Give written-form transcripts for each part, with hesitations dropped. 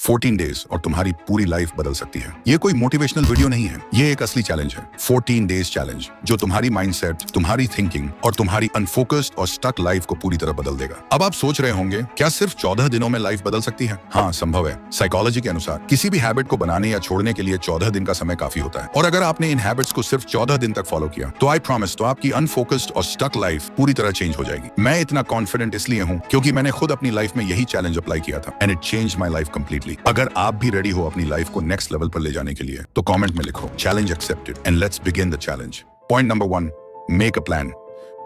14 days और तुम्हारी पूरी लाइफ बदल सकती है। ये कोई मोटिवेशनल वीडियो नहीं है, ये एक असली चैलेंज है। 14 डेज चैलेंज जो तुम्हारी माइंडसेट, तुम्हारी थिंकिंग और तुम्हारी अनफोकस्ड और स्टक लाइफ को पूरी तरह बदल देगा। अब आप सोच रहे होंगे, क्या सिर्फ 14 दिनों में लाइफ बदल सकती है? हाँ, संभव है। साइकोलॉजी के अनुसार किसी भी हैबिट को बनाने या छोड़ने के लिए 14 दिन का समय काफी होता है। और अगर आपने इन हैबिट्स को सिर्फ 14 दिन तक फॉलो किया तो आई प्रॉमिस, तो आपकी अनफोकस्ड और स्टक लाइफ पूरी तरह चेंज हो जाएगी। मैं इतना कॉन्फिडेंट इसलिए हूँ क्योंकि मैंने खुद अपनी लाइफ में यही चैलेंज अप्लाई किया था and it changed my life completely. अगर आप भी रेडी हो अपनी लाइफ को नेक्स्ट लेवल पर ले जाने के लिए तो कमेंट में लिखो challenge accepted and let's begin the challenge. Point number 1, make a plan.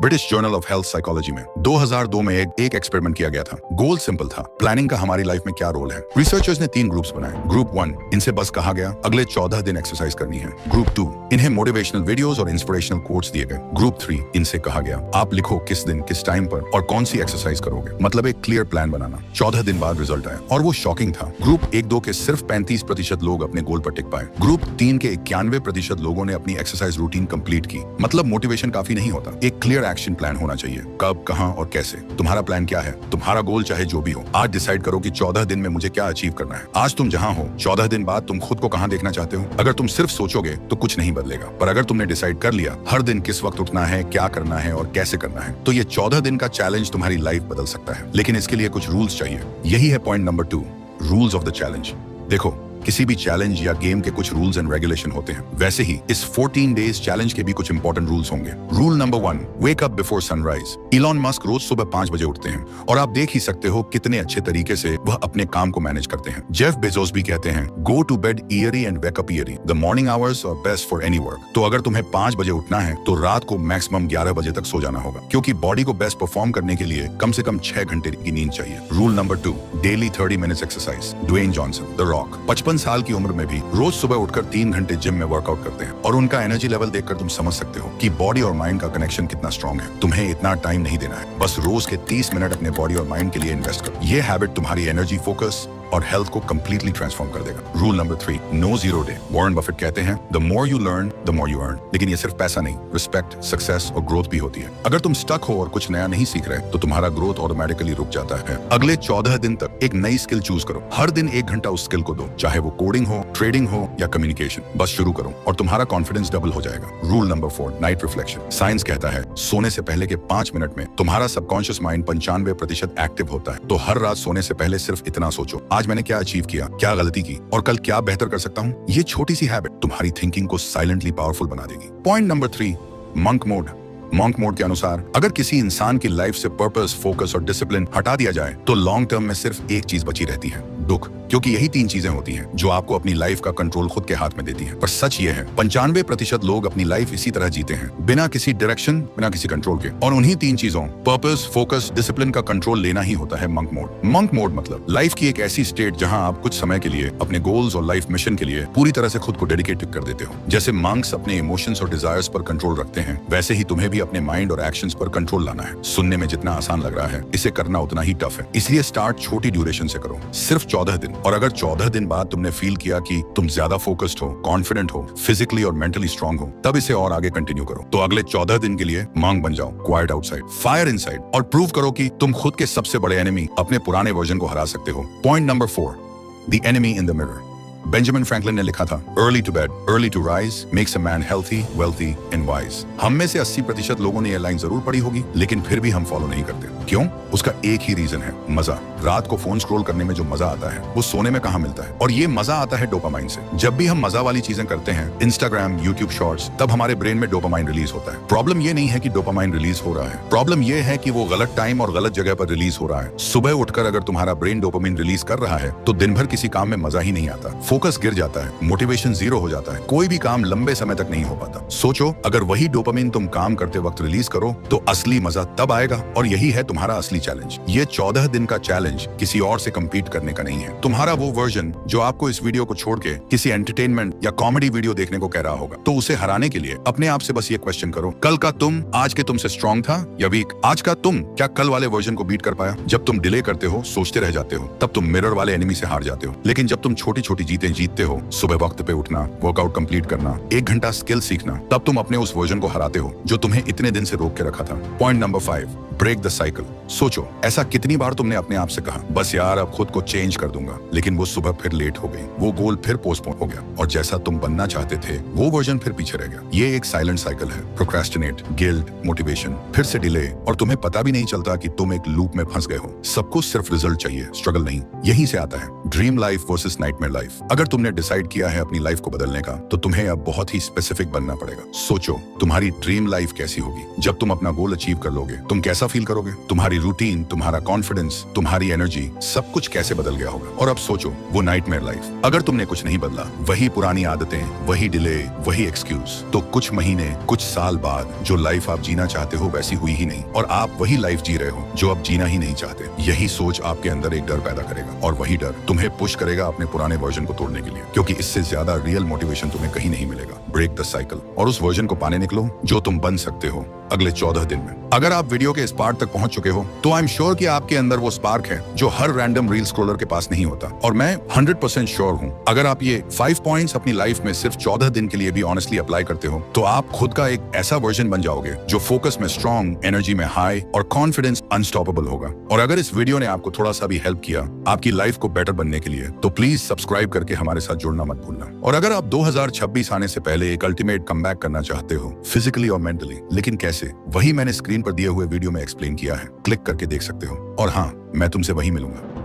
British journal of health psychology में 2002 में एक एक्सपेरिमेंट किया गया था। गोल सिंपल था, प्लानिंग का हमारी लाइफ में क्या रोल है। रिसर्चर्स ने 3 ग्रुप्स बनाए। ग्रुप 1, इनसे बस कहा गया अगले 14 दिन एक्सरसाइज करनी है। ग्रुप 2, इन्हें मोटिवेशनल वीडियोस और इंस्पिरेशनल कोट्स दिए गए। ग्रुप 3, इनसे कहा गया आप लिखो किस दिन, किस टाइम पर और कौन सी एक्सरसाइज करोगे, मतलब एक क्लियर प्लान बनाना। 14 दिन बाद रिजल्ट आया और वो शॉकिंग था। ग्रुप 1-2 के सिर्फ 35% लोग अपने गोल पर टिक पाए। ग्रुप 3 के 91% लोगों ने अपनी एक्सरसाइज रूटीन कंप्लीट की। मतलब मोटिवेशन काफी नहीं होता, एक क्लियर एक्शन प्लान होना चाहिए। कब, कहां और कैसे। तुम्हारा प्लान क्या है? तुम्हारा गोल चाहे जो भी हो, आज डिसाइड करो कि 14 दिन में मुझे क्या अचीव करना है। आज तुम जहां हो, 14 दिन बाद तुम खुद को कहां देखना चाहते हो? अगर तुम सिर्फ सोचोगे तो कुछ नहीं बदलेगा, पर अगर तुमने डिसाइड कर लिया हर दिन किस वक्त उठना है, क्या करना है और कैसे करना है, तो ये 14 दिन का चैलेंज तुम्हारी लाइफ बदल सकता है। लेकिन इसके लिए कुछ रूल्स चाहिए। यही है point number 2, rules of the challenge. देखो, किसी भी चैलेंज या गेम के कुछ रूल्स एंड रेगुलेशन होते हैं, वैसे ही इस 14 डेज चैलेंज के भी कुछ इंपॉर्टेंट रूल्स होंगे। Rule number 1, wake up before sunrise. Elon Musk रोज सुबह 5 बजे उठते हैं और आप देख ही सकते हो कितने अच्छे तरीके से वह अपने काम को मैनेज करते हैं। जेफ बेजोस भी कहते हैं, go to bed early and wake up early, the morning hours are best for any work. तो अगर तुम्हें 5 बजे उठना है तो रात को मैक्सिमम 11 बजे तक सो जाना होगा, क्योंकि बॉडी को बेस्ट परफॉर्म करने के लिए कम से कम 6 घंटे की नींद चाहिए। Rule number 2, daily 30 minutes exercise. Dwayne Johnson, the Rock, 55 साल की उम्र में भी रोज सुबह उठकर 3 घंटे जिम में वर्कआउट करते हैं और उनका एनर्जी लेवल देखकर तुम समझ सकते हो कि बॉडी और माइंड का कनेक्शन कितना स्ट्रांग है। तुम्हें इतना टाइम नहीं देना है, बस रोज के 30 मिनट अपने बॉडी और माइंड के लिए इन्वेस्ट करो। ये हैबिट तुम्हारी एनर्जी, फोकस और हेल्थ को कंप्लीटली ट्रांसफॉर्म कर देगा। Rule number 3, no zero day. Warren Buffett कहते हैं, the more you learn the more you earn. लेकिन ये सिर्फ पैसा नहीं, रिस्पेक्ट, सक्सेस और ग्रोथ भी होती है। अगर तुम स्टक हो और कुछ नया नहीं सीख रहे तो तुम्हारा ग्रोथ ऑटोमेटिकली रुक जाता है। अगले 14 दिन तक एक नई स्किल चूज करो। हर दिन 1 घंटा उस स्किल को दो, चाहे वो कोडिंग हो, ट्रेडिंग हो या कम्युनिकेशन। बस शुरू करो और तुम्हारा कॉन्फिडेंस डबल हो जाएगा। Rule number 4, night reflection. Science कहता है सोने से पहले के 5 मिनट में तुम्हारा सबकॉन्शियस माइंड 95% एक्टिव होता है। तो हर रात सोने से पहले सिर्फ इतना सोचो, आज मैंने क्या अचीव किया, क्या गलती की और कल क्या बेहतर कर सकता हूँ। ये छोटी सी हैबिट तुम्हारी थिंकिंग को साइलेंटली पावरफुल बना देगी। Point number 3, monk mode. Monk mode के अनुसार अगर किसी इंसान की लाइफ से पर्पस, फोकस और डिसिप्लिन हटा दिया जाए तो लॉन्ग टर्म में सिर्फ एक चीज बची रहती है, दुख। क्योंकि यही 3 चीजें होती हैं जो आपको अपनी लाइफ का कंट्रोल खुद के हाथ में देती हैं। पर सच ये है, 95% लोग अपनी लाइफ इसी तरह जीते हैं, बिना किसी डायरेक्शन, बिना किसी कंट्रोल के। और उन्हीं 3 चीजों, पर्पस, फोकस, डिसिप्लिन का कंट्रोल लेना ही होता है मंक मोड। मंक मोड मतलब लाइफ की एक ऐसी स्टेट जहां आप कुछ समय के लिए अपने गोल्स और लाइफ मिशन के लिए पूरी तरह से खुद को डेडिकेटेड कर देते हो। जैसे मंक्स अपने इमोशंस और डिजायर्स पर कंट्रोल रखते हैं, वैसे ही तुम्हें भी अपने माइंड और एक्शंस पर कंट्रोल लाना है। सुनने में जितना आसान लग रहा है, इसे करना उतना ही टफ है। इसलिए स्टार्ट छोटी ड्यूरेशन से करो, सिर्फ 14 दिन। और अगर 14 दिन बाद तुमने फील किया कि तुम ज्यादा फोकस्ड हो, कॉन्फिडेंट हो, फिजिकली और मेंटली स्ट्रांग हो, तब इसे और आगे कंटिन्यू करो। तो अगले 14 दिन के लिए मंक बन जाओ, क्वाइट आउटसाइड, फायर इनसाइड, और प्रूव करो कि तुम खुद के सबसे बड़े एनिमी, अपने पुराने वर्जन को हरा सकते हो। Point number 4, the enemy in the mirror. Benjamin Franklin ने लिखा था, early to bed, early to rise makes a man healthy, wealthy and wise. हम में से 80% लोगों ने यह लाइन जरूर पढ़ी होगी, लेकिन फिर भी हम फॉलो नहीं करते। क्यों? उसका एक ही रीजन है, मजा। रात को फोन स्क्रॉल करने में जो मजा आता है वो सोने में कहाँ मिलता है? और ये मजा आता है डोपामाइन से। जब भी हम मजा वाली चीजें करते हैं, इंस्टाग्राम, यूट्यूब शॉर्ट्स, तब हमारे ब्रेन में डोपामाइन रिलीज होता है। प्रॉब्लम ये नहीं है कि डोपामाइन रिलीज हो रहा है, प्रॉब्लम ये है कि वो गलत टाइम और गलत जगह पर रिलीज हो रहा है। सुबह उठकर अगर तुम्हारा ब्रेन डोपामाइन रिलीज कर रहा है तो दिन भर किसी काम में मजा ही नहीं आता, फोकस गिर जाता है, मोटिवेशन जीरो हो जाता है, कोई भी काम लंबे समय तक नहीं हो पाता। सोचो, अगर वही डोपामिन तुम काम करते वक्त रिलीज करो तो असली मजा तब आएगा। और यही है तुम्हारा असली चैलेंज। ये 14 दिन का चैलेंज किसी और से compete करने का नहीं है। तुम्हारा वो वर्जन जो आपको इस वीडियो को छोड़ के किसी एंटरटेनमेंट या कॉमेडी वीडियो देखने को कह रहा होगा, तो उसे हराने के लिए अपने आप से बस ये क्वेश्चन करो, कल का तुम आज के तुमसे स्ट्रांग था या वीक? आज का तुम क्या कल वाले वर्जन को बीट कर पाया? जब तुम डिले करते हो, सोचते रह जाते हो, तब तुम मिरर वाले एनिमी से हार जाते हो। लेकिन जब तुम छोटी छोटी जीत जीतें जीतते हो, सुबह वक्त पे उठना, वर्कआउट कंप्लीट करना, 1 घंटा स्किल सीखना, तब तुम अपने उस वर्जन को हराते हो जो तुम्हें इतने दिन से रोक के रखा था। Point number 5, break the cycle. सोचो, ऐसा कितनी बार तुमने अपने आप से कहा, बस यार अब खुद को चेंज कर दूंगा, लेकिन वो सुबह फिर लेट हो गई, वो गोल फिर पोस्टपोन हो गया और जैसा तुम बनना चाहते थे वो वर्जन फिर पीछे रह गया। ये एक साइलेंट साइकिल है। प्रोक्रेस्टिनेट, गिल्ट, मोटिवेशन, फिर से डिले, और तुम्हें पता भी नहीं चलता कि तुम एक लूप में फंस गए हो। सबको सिर्फ रिजल्ट चाहिए, स्ट्रगल नहीं। यहीं से आता है dream life versus nightmare life. अगर तुमने डिसाइड किया है अपनी लाइफ को बदलने का, तो तुम्हें अब बहुत ही स्पेसिफिक बनना पड़ेगा। सोचो, तुम्हारी ड्रीम लाइफ कैसी होगी जब तुम अपना गोल अचीव कर लोगे? तुम कैसा फील करोगे? तुम्हारी रूटीन, तुम्हारा कॉन्फिडेंस, तुम्हारी एनर्जी, सब कुछ कैसे बदल गया होगा? और अब सोचो वो नाइटमेयर लाइफ, अगर तुमने कुछ नहीं बदला, वही पुरानी आदतें, वही डिले, वही एक्सक्यूज, तो कुछ महीने, कुछ साल बाद जो लाइफ आप जीना चाहते हो वैसी हुई ही नहीं, और आप वही लाइफ जी रहे हो जो अब जीना ही नहीं चाहते। यही सोच आपके अंदर एक डर पैदा करेगा, और वही डर तुम्हें पुश करेगा अपने पुराने वर्जन को तोड़ने के लिए, क्योंकि इससे ज्यादा रियल मोटिवेशन तुम्हें कहीं नहीं मिलेगा। ब्रेक द साइकिल और उस वर्जन को पाने निकलो जो तुम बन सकते हो अगले 14 दिन में। अगर आप वीडियो के इस पार्ट तक पहुंच चुके हो, तो आई एम श्योर कि आपके अंदर वो स्पार्क है जो हर रैंडम रील स्क्रॉलर के पास नहीं होता। और मैं 100% श्योर हूं, अगर आप ये 5 पॉइंट्स अपनी लाइफ में सिर्फ 14 दिन के लिए भी ऑनेस्टली अप्लाई करते हो, तो आप खुद का एक ऐसा वर्जन बन जाओगे जो फोकस में स्ट्रॉन्ग, एनर्जी में हाई और कॉन्फिडेंस अनस्टॉपेबल होगा। और अगर इस वीडियो ने आपको थोड़ा सा भी हेल्प किया आपकी लाइफ को बेटर बनने के लिए, तो प्लीज सब्सक्राइब करके हमारे साथ जुड़ना मत भूलना। और अगर आप 2026 आने से पहले एक अल्टीमेट कमबैक करना चाहते हो, फिजिकली और मेंटली, लेकिन कैसे, वही मैंने स्क्रीन पर दिए हुए वीडियो में एक्सप्लेन किया है। क्लिक करके देख सकते हो। और हाँ, मैं तुमसे वहीं मिलूंगा।